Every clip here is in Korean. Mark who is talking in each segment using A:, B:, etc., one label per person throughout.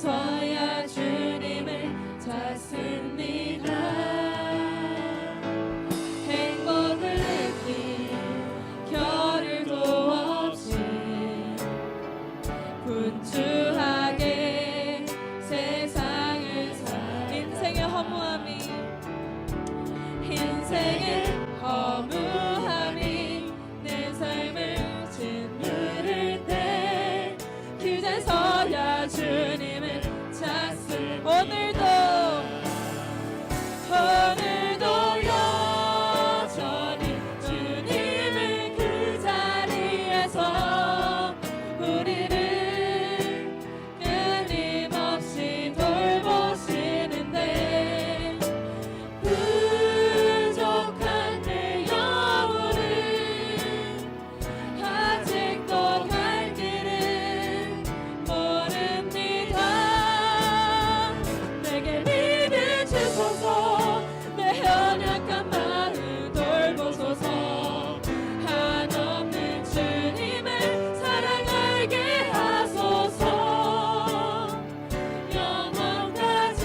A: 서야 주님을 찾습니다. 행복을 느낀 겨를도 없이 분주하게 세상을 살 인생의 허무함이 내 삶을 짓누를 때 그제서야 주님을 찾습니다. 오늘도 여전히 주님은 그 자리에서 우리를 끊임없이 돌보시는데 부족한 내 영혼은 아직도 갈 길을 모릅니다. 내게 믿음 주소서. 내 연약한 마음 돌보소서. 한없는 주님을 사랑 알게 하소서. 영원까지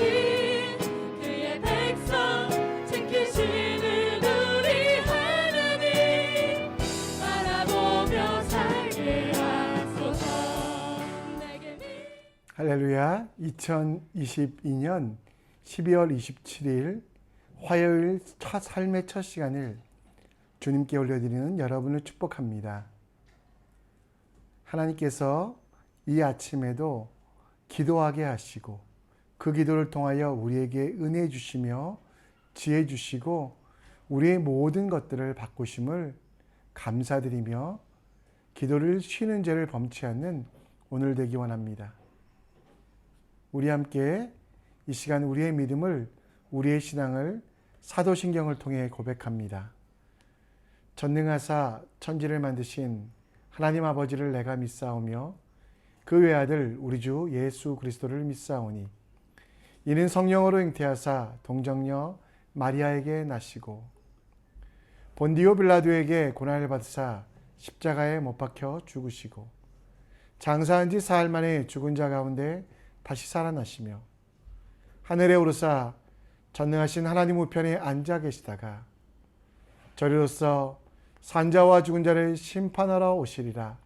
A: 그의 백성 지키시는 우리 하나님 바라보며 살게 하소서.
B: 할렐루야. 2022년 12월 27일 화요일 삶의 첫 시간을 주님께 올려드리는 여러분을 축복합니다. 하나님께서 이 아침에도 기도하게 하시고 그 기도를 통하여 우리에게 은혜 주시며 지혜 주시고 우리의 모든 것들을 바꾸심을 감사드리며 기도를 쉬는 죄를 범치 않는 오늘 되기 원합니다. 우리 함께 이 시간 우리의 믿음을, 우리의 신앙을 사도신경을 통해 고백합니다. 전능하사 천지를 만드신 하나님 아버지를 내가 믿사오며 그 외아들 우리 주 예수 그리스도를 믿사오니 이는 성령으로 잉태하사 동정녀 마리아에게 나시고 본디오 빌라도에게 고난을 받으사 십자가에 못 박혀 죽으시고 장사한 지 사흘 만에 죽은 자 가운데 다시 살아나시며 하늘에 오르사 전능하신 하나님 우편에 앉아 계시다가 저리로서 산자와 죽은 자를 심판하러 오시리라.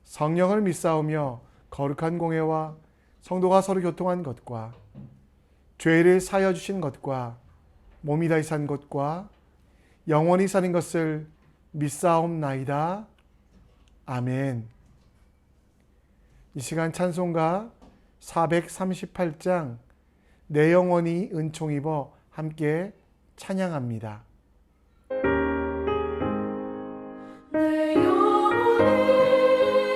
B: 성령을 믿사오며 거룩한 공회와 성도가 서로 교통한 것과 죄를 사하여 주신 것과 몸이 다시 산 것과 영원히 사는 것을 믿사옵나이다. 아멘. 이 시간 찬송가 438장 내 영혼이 은총 입어 함께 찬양합니다.
A: 내 영혼이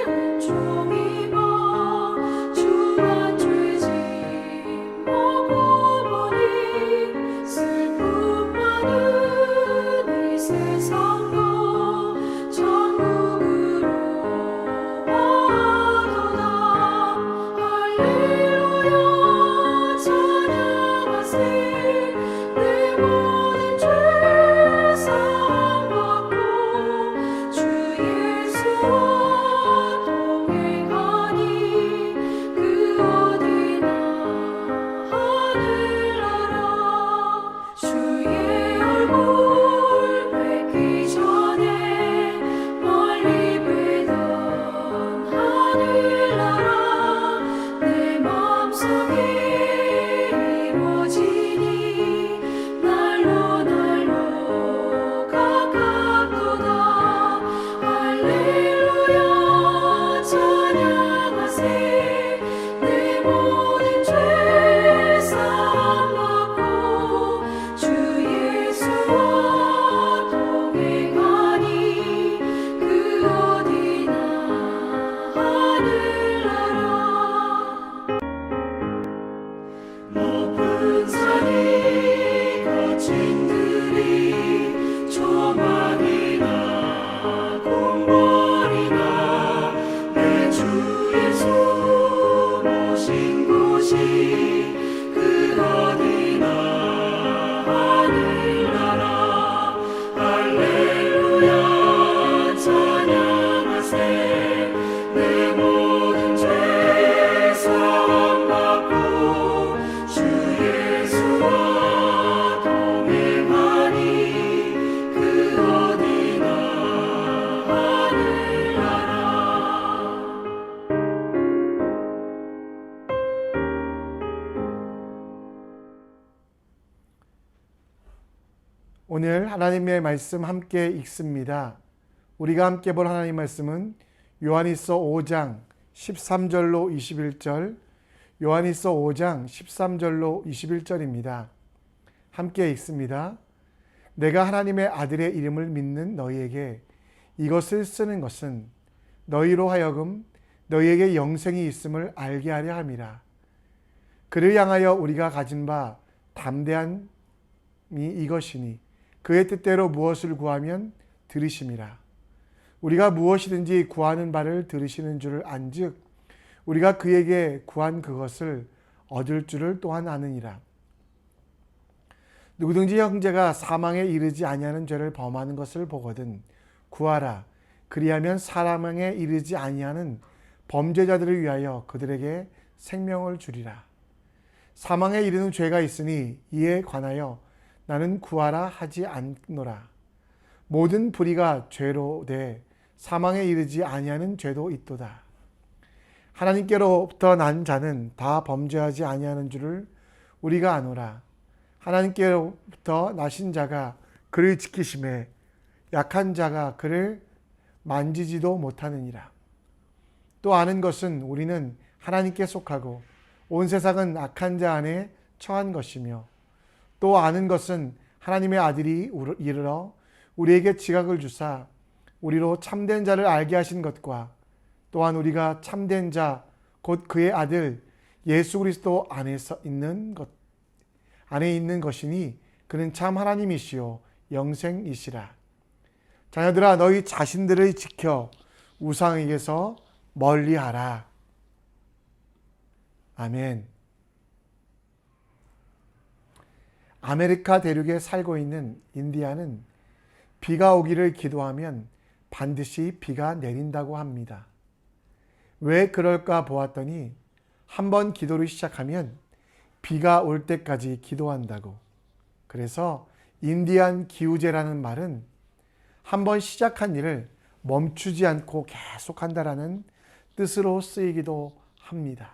A: 은총 입어 주와 죄짐 보고 보니 슬픔 많은 이 세상도 천국으로 와도다. 할렐루야 찬양하세. 내 모든 죄 사함받고 주 예수와 동행하니 그 어디나 하늘나라. 주의 얼굴 뵙기 전에 멀리 뵈던 하늘나라. 내 마음속에 이루어지니 날로 가깝도다. 할렐루야 찬양하세. 내 모든 죄 사함받고 주 예수와 동행하니 그 어디나 하늘나라. 높은 산이 거친 들이 조망이나 궁궐이나 내 주 예수 모신 곳이 그 어디나 하늘나라. 할렐루야 찬양하세. 내 모든 죄 사함
B: 오늘 하나님의 말씀 함께 읽습니다. 우리가 함께 볼 하나님 말씀은 요한일서 5장 13절로 21절, 요한일서 5장 13절로 21절입니다. 함께 읽습니다. 내가 하나님의 아들의 이름을 믿는 너희에게 이것을 쓰는 것은 너희로 하여금 너희에게 영생이 있음을 알게 하려 함이라. 그를 향하여 우리가 가진 바 담대함이 이것이니 그의 뜻대로 무엇을 구하면 들으심이라. 우리가 무엇이든지 구하는 바를 들으시는 줄을 안즉 우리가 그에게 구한 그것을 얻을 줄을 또한 아느니라. 누구든지 형제가 사망에 이르지 아니하는 죄를 범하는 것을 보거든 구하라. 그리하면 사망에 이르지 아니하는 범죄자들을 위하여 그들에게 생명을 주리라. 사망에 이르는 죄가 있으니 이에 관하여 나는 구하라 하지 않노라. 모든 불의가 죄로 돼 사망에 이르지 아니하는 죄도 있도다. 하나님께로부터 난 자는 다 범죄하지 아니하는 줄을 우리가 아노라. 하나님께로부터 나신 자가 그를 지키심에 약한 자가 그를 만지지도 못하느니라. 또 아는 것은 우리는 하나님께 속하고 온 세상은 악한 자 안에 처한 것이며 또 아는 것은 하나님의 아들이 이르러 우리에게 지각을 주사 우리로 참된 자를 알게 하신 것과 또한 우리가 참된 자 곧 그의 아들 예수 그리스도 안에 있는 것이니 그는 참 하나님이시요 영생이시라. 자녀들아 너희 자신들을 지켜 우상에게서 멀리하라. 아멘. 아메리카 대륙에 살고 있는 인디아는 비가 오기를 기도하면 반드시 비가 내린다고 합니다. 왜 그럴까 보았더니 한번 기도를 시작하면 비가 올 때까지 기도한다고. 그래서 인디안 기우제라는 말은 한번 시작한 일을 멈추지 않고 계속한다라는 뜻으로 쓰이기도 합니다.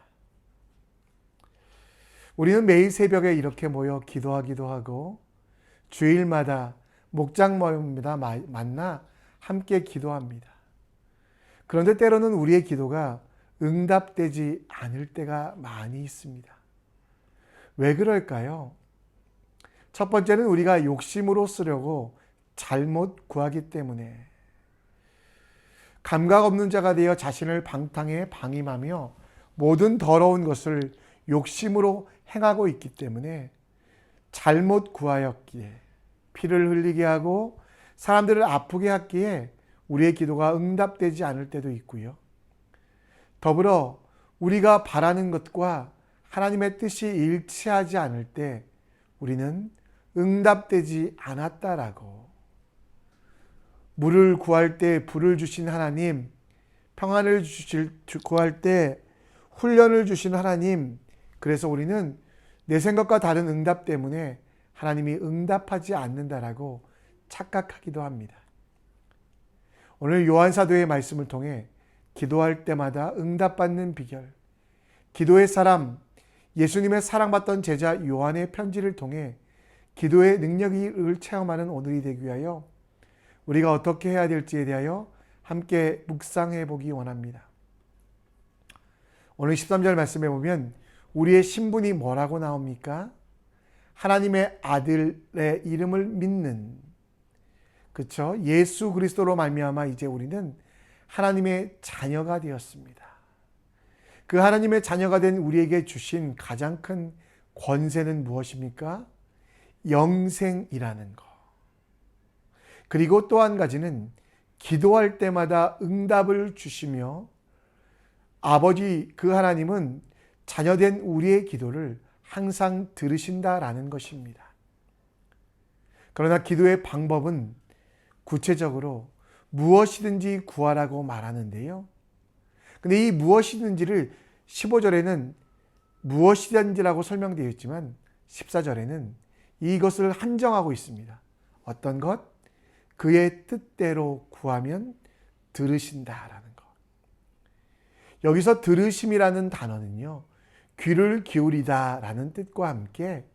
B: 우리는 매일 새벽에 이렇게 모여 기도하기도 하고 주일마다 목장 모임마다 만나 함께 기도합니다. 그런데 때로는 우리의 기도가 응답되지 않을 때가 많이 있습니다. 왜 그럴까요? 첫 번째는 우리가 욕심으로 쓰려고 잘못 구하기 때문에 감각 없는 자가 되어 자신을 방탕에 방임하며 모든 더러운 것을 욕심으로 행하고 있기 때문에 잘못 구하였기에 피를 흘리게 하고 사람들을 아프게 했기에 우리의 기도가 응답되지 않을 때도 있고요. 더불어 우리가 바라는 것과 하나님의 뜻이 일치하지 않을 때 우리는 응답되지 않았다라고. 물을 구할 때 불을 주신 하나님, 평안을 구할 때 훈련을 주신 하나님, 그래서 우리는 내 생각과 다른 응답 때문에 하나님이 응답하지 않는다라고 착각하기도 합니다. 오늘 요한사도의 말씀을 통해 기도할 때마다 응답받는 비결, 기도의 사람, 예수님의 사랑받던 제자 요한의 편지를 통해 기도의 능력을 체험하는 오늘이 되기 위하여 우리가 어떻게 해야 될지에 대하여 함께 묵상해 보기 원합니다. 오늘 13절 말씀에 보면 우리의 신분이 뭐라고 나옵니까? 하나님의 아들의 이름을 믿는, 그렇죠? 예수 그리스도로 말미암아 이제 우리는 하나님의 자녀가 되었습니다. 그 하나님의 자녀가 된 우리에게 주신 가장 큰 권세는 무엇입니까? 영생이라는 것. 그리고 또 한 가지는 기도할 때마다 응답을 주시며 아버지 그 하나님은 자녀된 우리의 기도를 항상 들으신다라는 것입니다. 그러나 기도의 방법은 구체적으로 무엇이든지 구하라고 말하는데요. 근데 이 무엇이든지를 15절에는 무엇이든지라고 설명되어 있지만 14절에는 이것을 한정하고 있습니다. 어떤 것? 그의 뜻대로 구하면 들으신다라는 것. 여기서 들으심이라는 단어는요, 귀를 기울이다라는 뜻과 함께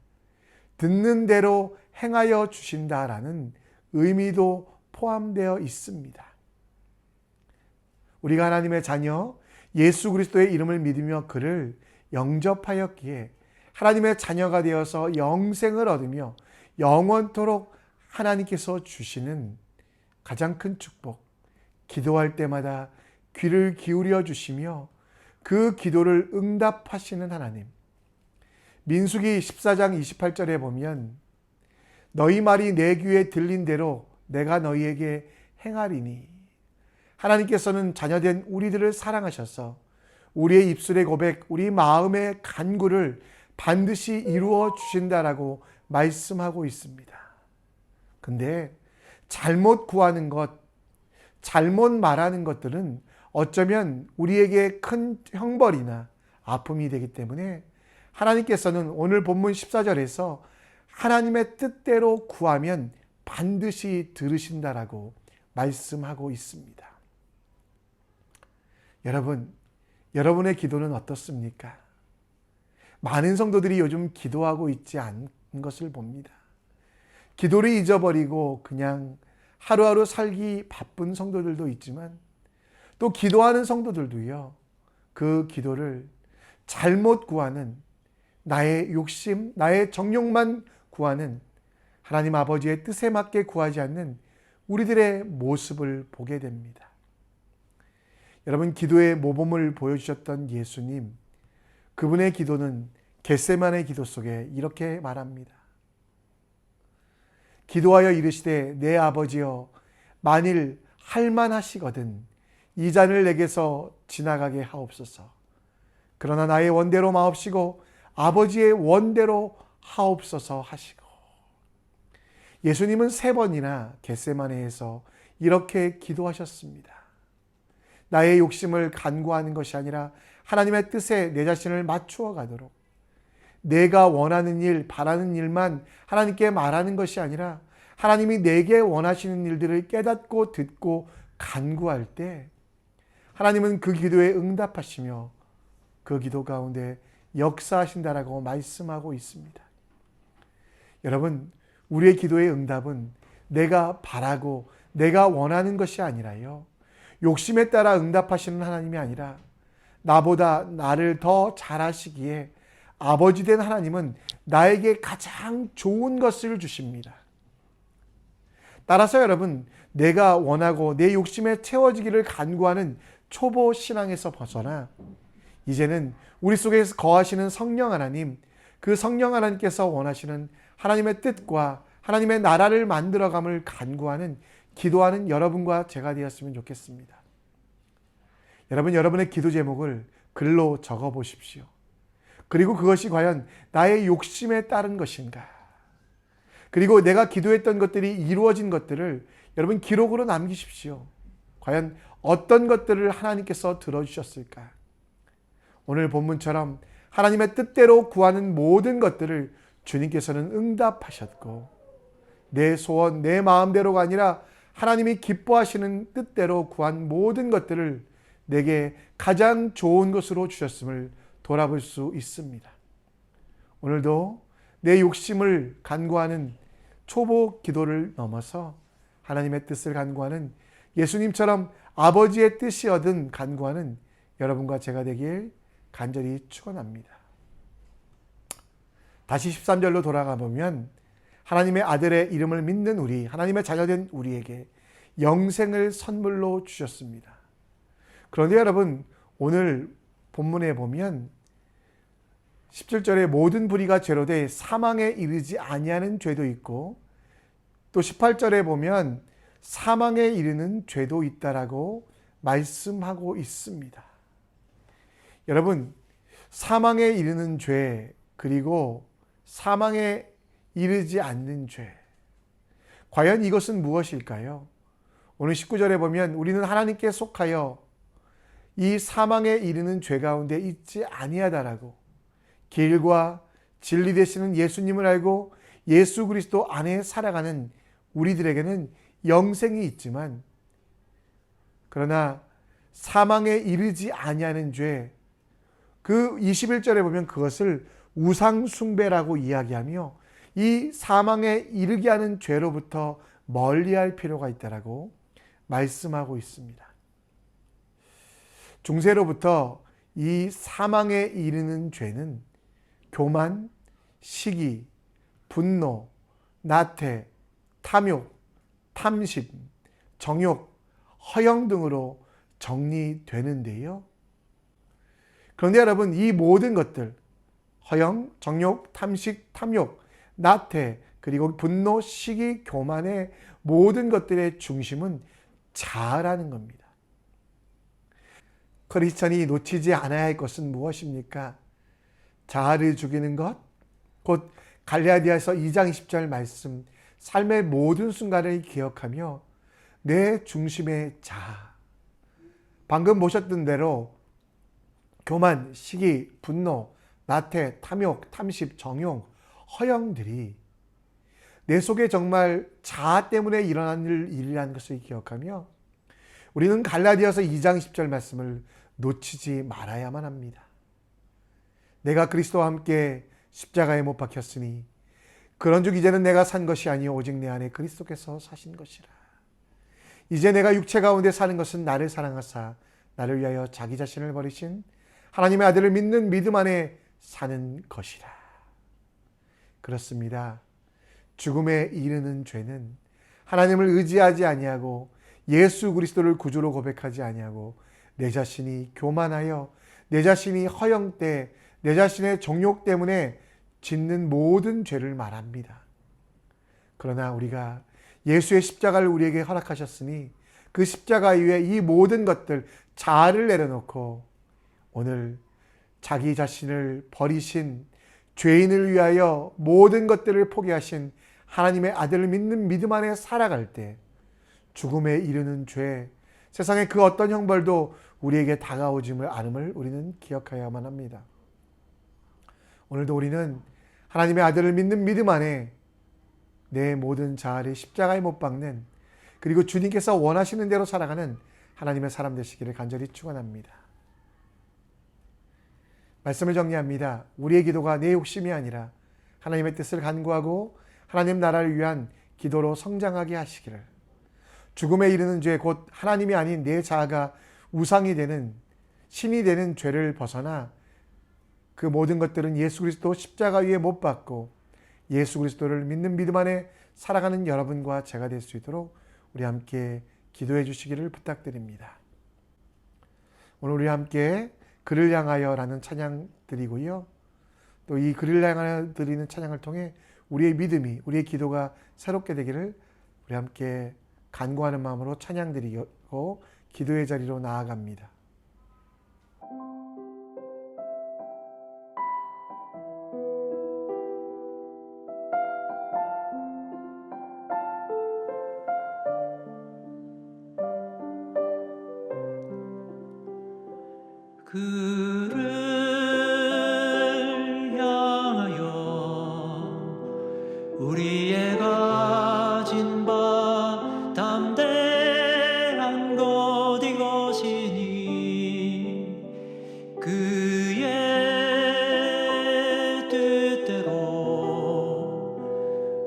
B: 듣는 대로 행하여 주신다라는 의미도 포함되어 있습니다. 우리가 하나님의 자녀 예수 그리스도의 이름을 믿으며 그를 영접하였기에 하나님의 자녀가 되어서 영생을 얻으며 영원토록 하나님께서 주시는 가장 큰 축복, 기도할 때마다 귀를 기울여 주시며 그 기도를 응답하시는 하나님. 민수기 14장 28절에 보면 너희 말이 내 귀에 들린 대로 내가 너희에게 행하리니, 하나님께서는 자녀된 우리들을 사랑하셔서 우리의 입술의 고백, 우리 마음의 간구를 반드시 이루어 주신다라고 말씀하고 있습니다. 근데 잘못 구하는 것, 잘못 말하는 것들은 어쩌면 우리에게 큰 형벌이나 아픔이 되기 때문에 하나님께서는 오늘 본문 14절에서 하나님의 뜻대로 구하면 반드시 들으신다라고 말씀하고 있습니다. 여러분, 여러분의 기도는 어떻습니까? 많은 성도들이 요즘 기도하고 있지 않은 것을 봅니다. 기도를 잊어버리고 그냥 하루하루 살기 바쁜 성도들도 있지만 또 기도하는 성도들도요, 그 기도를 잘못 구하는, 나의 욕심, 나의 정욕만 구하는, 하나님 아버지의 뜻에 맞게 구하지 않는 우리들의 모습을 보게 됩니다. 여러분, 기도의 모범을 보여주셨던 예수님, 그분의 기도는 겟세마네 기도 속에 이렇게 말합니다. 기도하여 이르시되 내 아버지여, 만일 할만하시거든 이 잔을 내게서 지나가게 하옵소서. 그러나 나의 원대로 마옵시고 아버지의 원대로 하옵소서 하시고. 예수님은 3번이나 겟세마네에서 이렇게 기도하셨습니다. 나의 욕심을 간구하는 것이 아니라 하나님의 뜻에 내 자신을 맞추어 가도록, 내가 원하는 일, 바라는 일만 하나님께 말하는 것이 아니라 하나님이 내게 원하시는 일들을 깨닫고 듣고 간구할 때 하나님은 그 기도에 응답하시며 그 기도 가운데 역사하신다라고 말씀하고 있습니다. 여러분, 우리의 기도의 응답은 내가 바라고 내가 원하는 것이 아니라요, 욕심에 따라 응답하시는 하나님이 아니라 나보다 나를 더 잘하시기에 아버지 된 하나님은 나에게 가장 좋은 것을 주십니다. 따라서 여러분, 내가 원하고 내 욕심에 채워지기를 간구하는 초보 신앙에서 벗어나 이제는 우리 속에서 거하시는 성령 하나님, 그 성령 하나님께서 원하시는 하나님의 뜻과 하나님의 나라를 만들어감을 간구하는, 기도하는 여러분과 제가 되었으면 좋겠습니다. 여러분, 여러분의 기도 제목을 글로 적어 보십시오. 그리고 그것이 과연 나의 욕심에 따른 것인가? 그리고 내가 기도했던 것들이 이루어진 것들을 여러분 기록으로 남기십시오. 과연 어떤 것들을 하나님께서 들어주셨을까? 오늘 본문처럼 하나님의 뜻대로 구하는 모든 것들을 주님께서는 응답하셨고, 내 소원, 내 마음대로가 아니라 하나님이 기뻐하시는 뜻대로 구한 모든 것들을 내게 가장 좋은 것으로 주셨음을 돌아볼 수 있습니다. 오늘도 내 욕심을 간구하는 초보 기도를 넘어서 하나님의 뜻을 간구하는, 예수님처럼 아버지의 뜻이 얻은 간구하는 여러분과 제가 되길 간절히 축원합니다. 다시 13절로 돌아가 보면 하나님의 아들의 이름을 믿는 우리, 하나님의 자녀된 우리에게 영생을 선물로 주셨습니다. 그런데 여러분, 오늘 본문에 보면 17절에 모든 불의가 죄로 돼 사망에 이르지 아니하는 죄도 있고, 또 18절에 보면 사망에 이르는 죄도 있다라고 말씀하고 있습니다. 여러분, 사망에 이르는 죄, 그리고 사망에 이르지 않는 죄, 과연 이것은 무엇일까요? 오늘 19절에 보면 우리는 하나님께 속하여 이 사망에 이르는 죄 가운데 있지 아니하다라고, 길과 진리 되시는 예수님을 알고 예수 그리스도 안에 살아가는 우리들에게는 영생이 있지만, 그러나 사망에 이르지 아니하는 죄, 그 21절에 보면 그것을 우상 숭배라고 이야기하며 이 사망에 이르게 하는 죄로부터 멀리할 필요가 있다라고 말씀하고 있습니다. 중세로부터 이 사망에 이르는 죄는 교만, 시기, 분노, 나태, 탐욕, 탐심, 정욕, 허영 등으로 정리되는데요. 그런데 여러분, 이 모든 것들, 허영, 정욕, 탐식, 탐욕, 나태, 그리고 분노, 시기, 교만의 모든 것들의 중심은 자아라는 겁니다. 크리스천이 놓치지 않아야 할 것은 무엇입니까? 자아를 죽이는 것, 곧 갈라디아서 2장 20절 말씀, 삶의 모든 순간을 기억하며 내 중심의 자아, 방금 보셨던 대로 교만, 시기, 분노, 나태, 탐욕, 탐십, 정욕, 허영들이 내 속에 정말 자아 때문에 일어나는 일이라는 것을 기억하며 우리는 갈라디아서 2장 10절 말씀을 놓치지 말아야만 합니다. 내가 그리스도와 함께 십자가에 못 박혔으니 그런즉 이제는 내가 산 것이 아니요 오직 내 안에 그리스도께서 사신 것이라. 이제 내가 육체 가운데 사는 것은 나를 사랑하사 나를 위하여 자기 자신을 버리신 하나님의 아들을 믿는 믿음 안에 사는 것이라. 그렇습니다. 죽음에 이르는 죄는 하나님을 의지하지 아니하고 예수 그리스도를 구주로 고백하지 아니하고 내 자신이 교만하여 내 자신이 허영때 내 자신의 정욕 때문에 짓는 모든 죄를 말합니다. 그러나 우리가 예수의 십자가를 우리에게 허락하셨으니 그 십자가 위에 이 모든 것들 자아를 내려놓고 오늘 자기 자신을 버리신 죄인을 위하여 모든 것들을 포기하신 하나님의 아들을 믿는 믿음 안에 살아갈 때 죽음에 이르는 죄, 세상의 그 어떤 형벌도 우리에게 다가오지를 않음을 우리는 기억해야만 합니다. 오늘도 우리는 하나님의 아들을 믿는 믿음 안에 내 모든 자아를 십자가에 못 박는, 그리고 주님께서 원하시는 대로 살아가는 하나님의 사람 되시기를 간절히 축원합니다. 말씀을 정리합니다. 우리의 기도가 내 욕심이 아니라 하나님의 뜻을 간구하고 하나님 나라를 위한 기도로 성장하게 하시기를, 죽음에 이르는 죄, 곧 하나님이 아닌 내 자아가 우상이 되는, 신이 되는 죄를 벗어나 그 모든 것들은 예수 그리스도 십자가 위에 못 박고 예수 그리스도를 믿는 믿음 안에 살아가는 여러분과 제가 될 수 있도록 우리 함께 기도해 주시기를 부탁드립니다. 오늘 우리 함께 그를 향하여라는 찬양 드리고요. 또 이 그를 향하여 드리는 찬양을 통해 우리의 믿음이, 우리의 기도가 새롭게 되기를 우리 함께 간구하는 마음으로 찬양 드리고 기도의 자리로 나아갑니다.
A: 그를 향하여 우리의 가진 바 담대한 것 이것이니 그의 뜻대로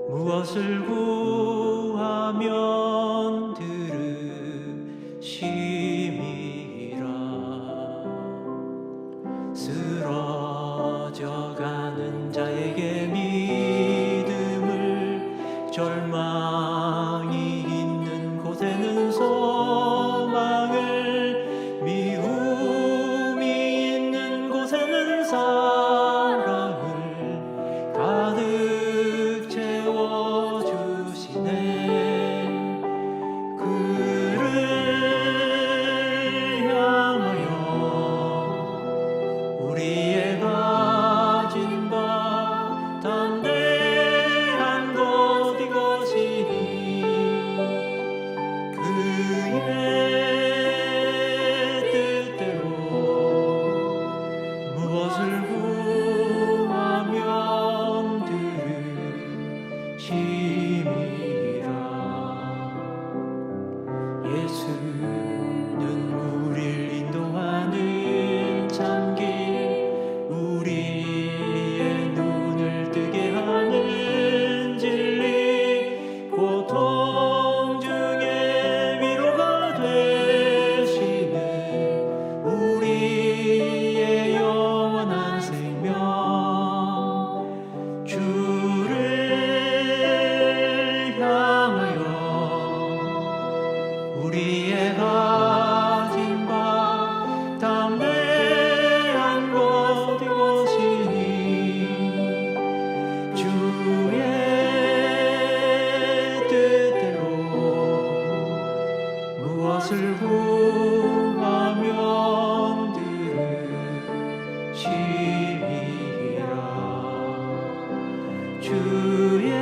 A: 무엇을 구하면 들으심이라. 쓰러져가는 자에게 믿음을, 절망이 있는 곳에는 소망을, 미움이 있는 곳에는 사랑을 가득 채워주시네. 주의 뜻대로 무엇을 구하면 들으시리라. 주의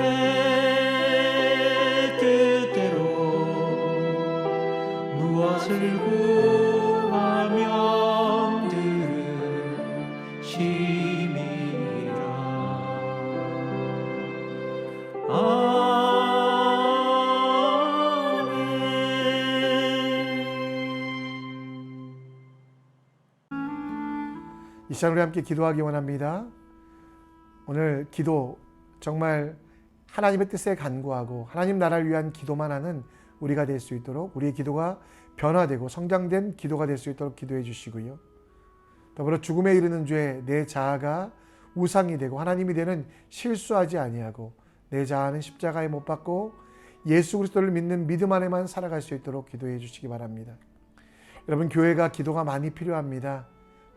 A: 뜻대로 무엇을 구하면 들으시리라.
B: 이 시간 우리 함께 기도하기 원합니다. 오늘 기도 정말 하나님의 뜻에 간구하고 하나님 나라를 위한 기도만 하는 우리가 될 수 있도록 우리의 기도가 변화되고 성장된 기도가 될 수 있도록 기도해 주시고요. 더불어 죽음에 이르는 죄 내 자아가 우상이 되고 하나님이 되는 실수하지 아니하고 내 자아는 십자가에 못 박고 예수 그리스도를 믿는 믿음 안에만 살아갈 수 있도록 기도해 주시기 바랍니다. 여러분, 교회가 기도가 많이 필요합니다.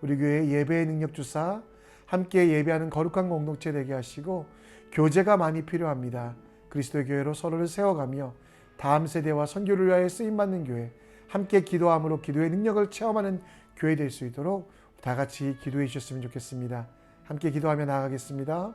B: 우리 교회 예배의 능력 주사 함께 예배하는 거룩한 공동체 되게 하시고 교제가 많이 필요합니다. 그리스도의 교회로 서로를 세워가며 다음 세대와 선교를 위하여 쓰임받는 교회, 함께 기도함으로 기도의 능력을 체험하는 교회 될 수 있도록 다 같이 기도해 주셨으면 좋겠습니다. 함께 기도하며 나아가겠습니다.